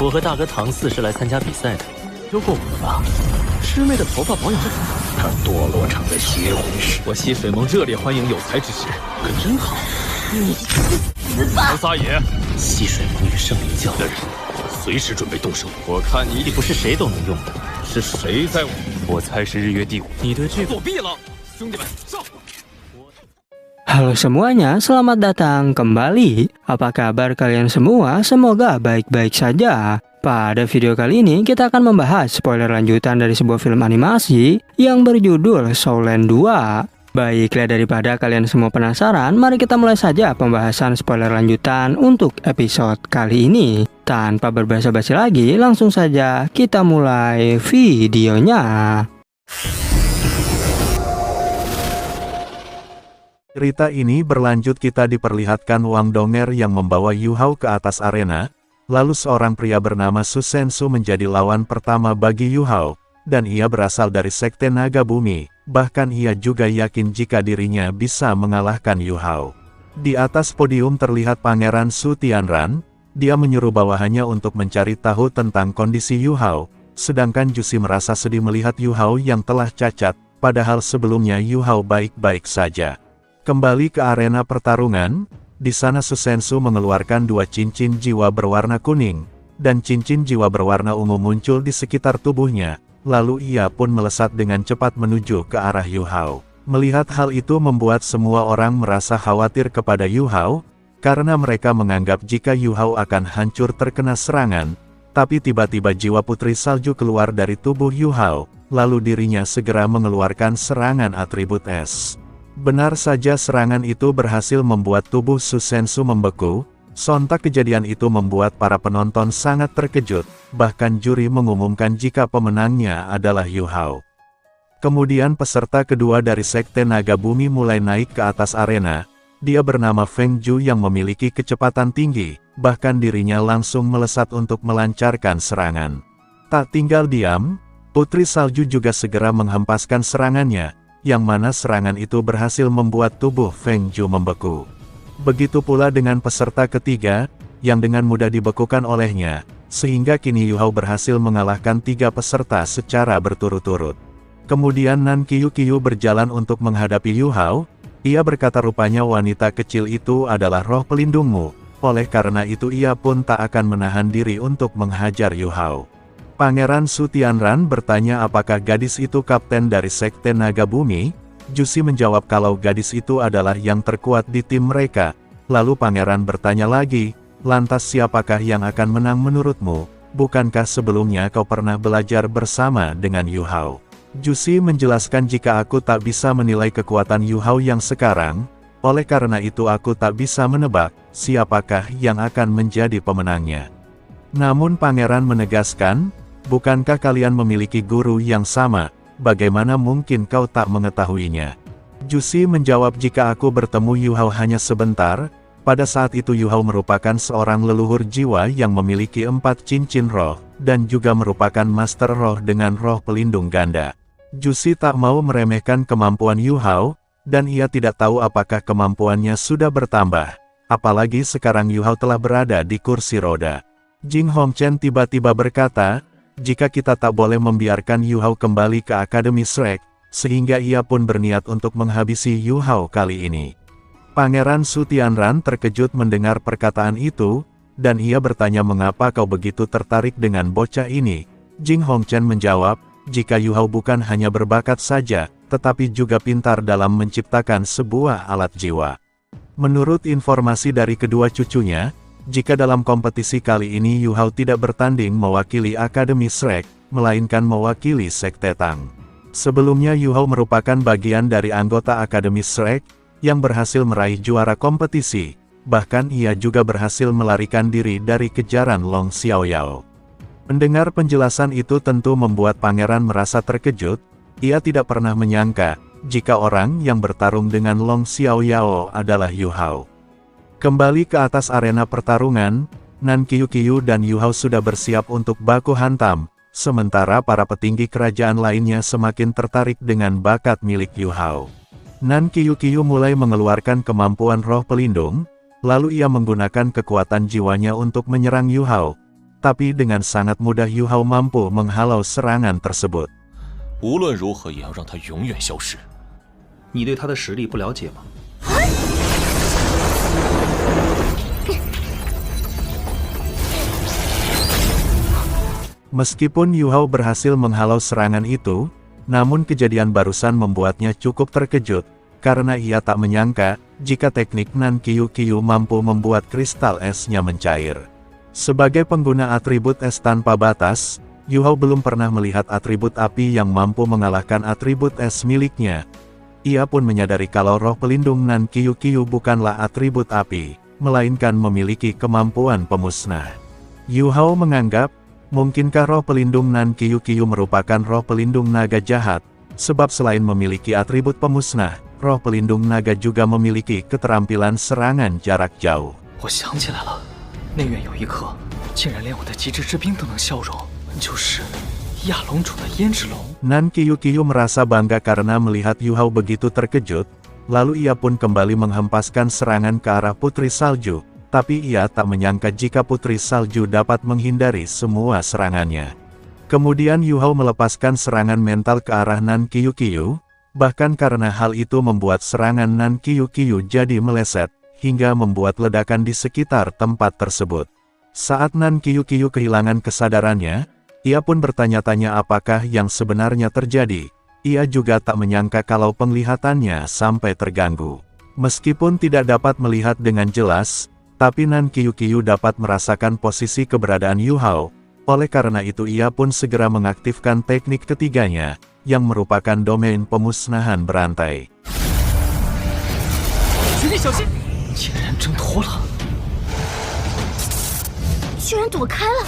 我和大哥唐四是来参加比赛的，丢过我吧？师妹的头发保养得很好。他堕落成个邪魂师。我西水盟热烈欢迎有才之士，可真好。你去死吧！唐撒野，西水盟与圣灵教的人，我随时准备动手。我看你不是谁都能用的，是谁在？我猜是日月第五。你对这作弊了，兄弟们上！ Halo semuanya, selamat datang kembali. Apa kabar kalian semua? Semoga baik-baik saja. Pada video kali ini kita akan membahas spoiler lanjutan dari sebuah film animasi yang berjudul Soulland 2. Baiklah, daripada kalian semua penasaran, mari kita mulai saja pembahasan spoiler lanjutan untuk episode kali ini. Tanpa berbasa-basi lagi, langsung saja kita mulai videonya. Cerita ini berlanjut, kita diperlihatkan Wang Donger yang membawa Yu Hao ke atas arena, lalu seorang pria bernama Su Sensu menjadi lawan pertama bagi Yu Hao, dan ia berasal dari Sekte Naga Bumi, bahkan ia juga yakin jika dirinya bisa mengalahkan Yu Hao. Di atas podium terlihat Pangeran Su Tianran, dia menyuruh bawahannya untuk mencari tahu tentang kondisi Yu Hao, sedangkan Jusi merasa sedih melihat Yu Hao yang telah cacat, padahal sebelumnya Yu Hao baik-baik saja. Kembali ke arena pertarungan, di sana Su Sensu mengeluarkan dua cincin jiwa berwarna kuning, dan cincin jiwa berwarna ungu muncul di sekitar tubuhnya, lalu ia pun melesat dengan cepat menuju ke arah Yu Hao. Melihat hal itu membuat semua orang merasa khawatir kepada Yu Hao, karena mereka menganggap jika Yu Hao akan hancur terkena serangan, tapi tiba-tiba jiwa Putri Salju keluar dari tubuh Yu Hao, lalu dirinya segera mengeluarkan serangan atribut es. Benar saja, serangan itu berhasil membuat tubuh Su Sensu membeku. Sontak kejadian itu membuat para penonton sangat terkejut, bahkan juri mengumumkan jika pemenangnya adalah Yu Hao. Kemudian peserta kedua dari Sekte Naga Bumi mulai naik ke atas arena. Dia bernama Feng Ju yang memiliki kecepatan tinggi, bahkan dirinya langsung melesat untuk melancarkan serangan. Tak tinggal diam, Putri Salju juga segera menghempaskan serangannya, yang mana serangan itu berhasil membuat tubuh Feng Ju membeku. Begitu pula dengan peserta ketiga, yang dengan mudah dibekukan olehnya, sehingga kini Yu Hao berhasil mengalahkan tiga peserta secara berturut-turut. Kemudian Nan Qiu berjalan untuk menghadapi Yu Hao. Ia berkata rupanya wanita kecil itu adalah roh pelindungmu, oleh karena itu ia pun tak akan menahan diri untuk menghajar Yu Hao. Pangeran Su Tianran bertanya apakah gadis itu kapten dari Sekte Naga Bumi. Jusi menjawab kalau gadis itu adalah yang terkuat di tim mereka. Lalu pangeran bertanya lagi, lantas siapakah yang akan menang menurutmu? Bukankah sebelumnya kau pernah belajar bersama dengan Yu Hao? Jusi menjelaskan jika aku tak bisa menilai kekuatan Yu Hao yang sekarang, oleh karena itu aku tak bisa menebak siapakah yang akan menjadi pemenangnya. Namun pangeran menegaskan, bukankah kalian memiliki guru yang sama, bagaimana mungkin kau tak mengetahuinya? Jusi menjawab jika aku bertemu Yu Hao hanya sebentar, pada saat itu Yu Hao merupakan seorang leluhur jiwa yang memiliki 4 cincin roh, dan juga merupakan master roh dengan roh pelindung ganda. Jusi tak mau meremehkan kemampuan Yu Hao, dan ia tidak tahu apakah kemampuannya sudah bertambah, apalagi sekarang Yu Hao telah berada di kursi roda. Jing Hongchen tiba-tiba berkata, jika kita tak boleh membiarkan Yu Hao kembali ke Akademi Shrek, sehingga ia pun berniat untuk menghabisi Yu Hao kali ini. Pangeran Su Tianran terkejut mendengar perkataan itu, dan ia bertanya mengapa kau begitu tertarik dengan bocah ini. Jing Hongchen menjawab, jika Yu Hao bukan hanya berbakat saja, tetapi juga pintar dalam menciptakan sebuah alat jiwa. Menurut informasi dari kedua cucunya, jika dalam kompetisi kali ini Yu Hao tidak bertanding mewakili Akademi Shrek, melainkan mewakili Sekte Tang. Sebelumnya Yu Hao merupakan bagian dari anggota Akademi Shrek, yang berhasil meraih juara kompetisi, bahkan ia juga berhasil melarikan diri dari kejaran Long Xiaoyao. Mendengar penjelasan itu tentu membuat pangeran merasa terkejut. Ia tidak pernah menyangka, jika orang yang bertarung dengan Long Xiaoyao adalah Yu Hao. Kembali ke atas arena pertarungan, Nan Qiu dan Yu Hao sudah bersiap untuk baku hantam, sementara para petinggi kerajaan lainnya semakin tertarik dengan bakat milik Yu Hao. Nan Qiu mulai mengeluarkan kemampuan roh pelindung, lalu ia menggunakan kekuatan jiwanya untuk menyerang Yu Hao. tapi dengan sangat mudah Yu Hao mampu menghalau serangan tersebut. 无论如何也要让他永远消失。你对他的实力不了解吗？ Meskipun Yu Hao berhasil menghalau serangan itu, namun kejadian barusan membuatnya cukup terkejut, karena ia tak menyangka jika teknik Nan Qiu Qiu mampu membuat kristal esnya mencair. Sebagai pengguna atribut es tanpa batas, Yu Hao belum pernah melihat atribut api yang mampu mengalahkan atribut es miliknya. Ia pun menyadari kalau roh pelindung Nan Qiu Qiu bukanlah atribut api, melainkan memiliki kemampuan pemusnah. Yu Hao menganggap, mungkinkah roh pelindung Nan Qiu Qiu merupakan roh pelindung naga jahat, sebab selain memiliki atribut pemusnah, roh pelindung naga juga memiliki keterampilan serangan jarak jauh. 我想起来了，内院有一颗，竟然连我的极致之冰都能消融，就是亚龙主的胭脂龙。 Nan Qiu Qiu merasa bangga karena melihat Yu Hao begitu terkejut, lalu ia pun kembali menghempaskan serangan ke arah Putri Salju, tapi ia tak menyangka jika Putri Salju dapat menghindari semua serangannya. Kemudian Yu Hao melepaskan serangan mental ke arah Nan Qiu Qiu, bahkan karena hal itu membuat serangan Nan Qiu Qiu jadi meleset, hingga membuat ledakan di sekitar tempat tersebut. Saat Nan Qiu Qiu kehilangan kesadarannya, ia pun bertanya-tanya apakah yang sebenarnya terjadi. Ia juga tak menyangka kalau penglihatannya sampai terganggu. Meskipun tidak dapat melihat dengan jelas, tapi Nan Qiu Qiu dapat merasakan posisi keberadaan Yu Hao. Oleh karena itu ia pun segera mengaktifkan teknik ketiganya, yang merupakan domain pemusnahan berantai. 绝地小心！竟然挣脱了！居然躲开了！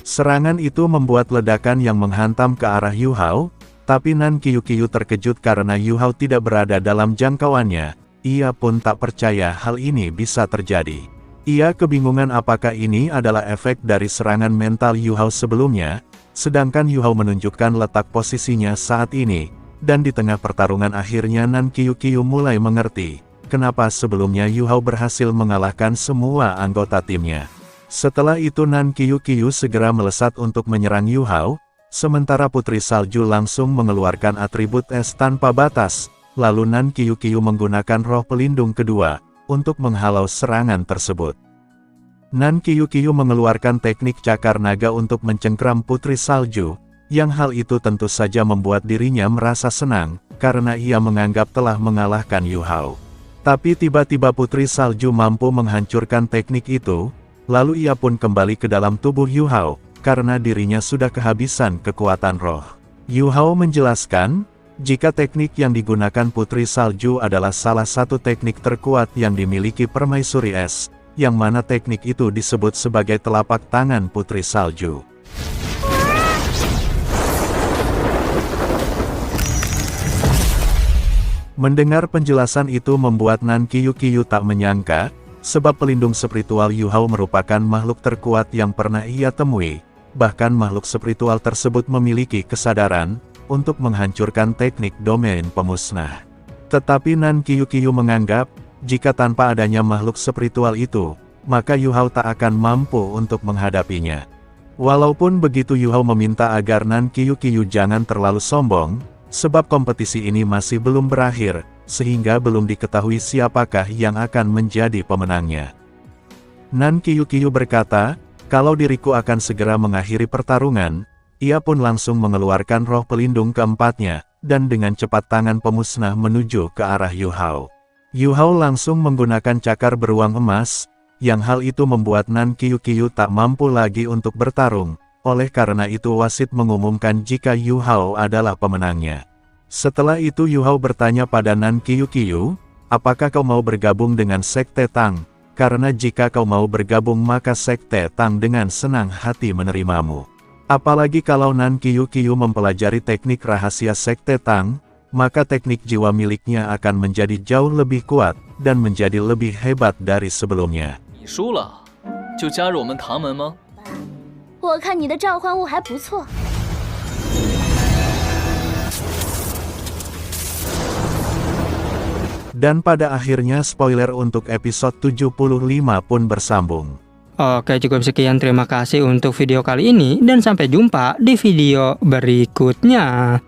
Serangan itu membuat ledakan yang menghantam ke arah Yu Hao, tapi Nan Qiu Qiu terkejut karena Yu Hao tidak berada dalam jangkauannya. Ia pun tak percaya hal ini bisa terjadi. Ia kebingungan apakah ini adalah efek dari serangan mental Yu Hao sebelumnya, sedangkan Yu Hao menunjukkan letak posisinya saat ini, dan di tengah pertarungan akhirnya Nan Qiu Qiu mulai mengerti, kenapa sebelumnya Yu Hao berhasil mengalahkan semua anggota timnya. Setelah itu Nan Qiu Qiu segera melesat untuk menyerang Yu Hao, sementara Putri Salju langsung mengeluarkan atribut es tanpa batas, lalu Nan Qiu Qiu menggunakan roh pelindung kedua, untuk menghalau serangan tersebut. Nan Qiu Qiu mengeluarkan teknik cakar naga untuk mencengkram Putri Salju, yang hal itu tentu saja membuat dirinya merasa senang, karena ia menganggap telah mengalahkan Yu Hao. Tapi tiba-tiba Putri Salju mampu menghancurkan teknik itu, lalu ia pun kembali ke dalam tubuh Yu Hao, karena dirinya sudah kehabisan kekuatan roh. Yu Hao menjelaskan, jika teknik yang digunakan Putri Salju adalah salah satu teknik terkuat yang dimiliki Permaisuri Es, yang mana teknik itu disebut sebagai telapak tangan Putri Salju. Mendengar penjelasan itu membuat Nan Qiu Qiu tak menyangka, sebab pelindung spiritual Yu Hao merupakan makhluk terkuat yang pernah ia temui, bahkan makhluk spiritual tersebut memiliki kesadaran untuk menghancurkan teknik domain pemusnah. Tetapi Nan Qiu Qiu menganggap, jika tanpa adanya makhluk spiritual itu, maka Yu Hao tak akan mampu untuk menghadapinya. Walaupun begitu Yu Hao meminta agar Nan Qiu Qiu jangan terlalu sombong, sebab kompetisi ini masih belum berakhir, sehingga belum diketahui siapakah yang akan menjadi pemenangnya. Nan Qiu Qiu berkata, kalau diriku akan segera mengakhiri pertarungan, ia pun langsung mengeluarkan roh pelindung keempatnya, dan dengan cepat tangan pemusnah menuju ke arah Yu Hao. Yu Hao langsung menggunakan cakar beruang emas, yang hal itu membuat Nan Qiu Qiu tak mampu lagi untuk bertarung, oleh karena itu wasit mengumumkan jika Yu Hao adalah pemenangnya. Setelah itu Yu Hao bertanya pada Nan Qiu Qiu, apakah kau mau bergabung dengan Sekte Tang? Karena jika kau mau bergabung maka Sekte Tang dengan senang hati menerimamu. Apalagi kalau Nan Qiu Qiu mempelajari teknik rahasia Sekte Tang, maka teknik jiwa miliknya akan menjadi jauh lebih kuat, dan menjadi lebih hebat dari sebelumnya. 你输了，就加入我们唐门吗？我看你的召唤物还不错。 Dan pada akhirnya spoiler untuk episode 75 pun bersambung. Oke, cukup sekian, terima kasih untuk video kali ini dan sampai jumpa di video berikutnya.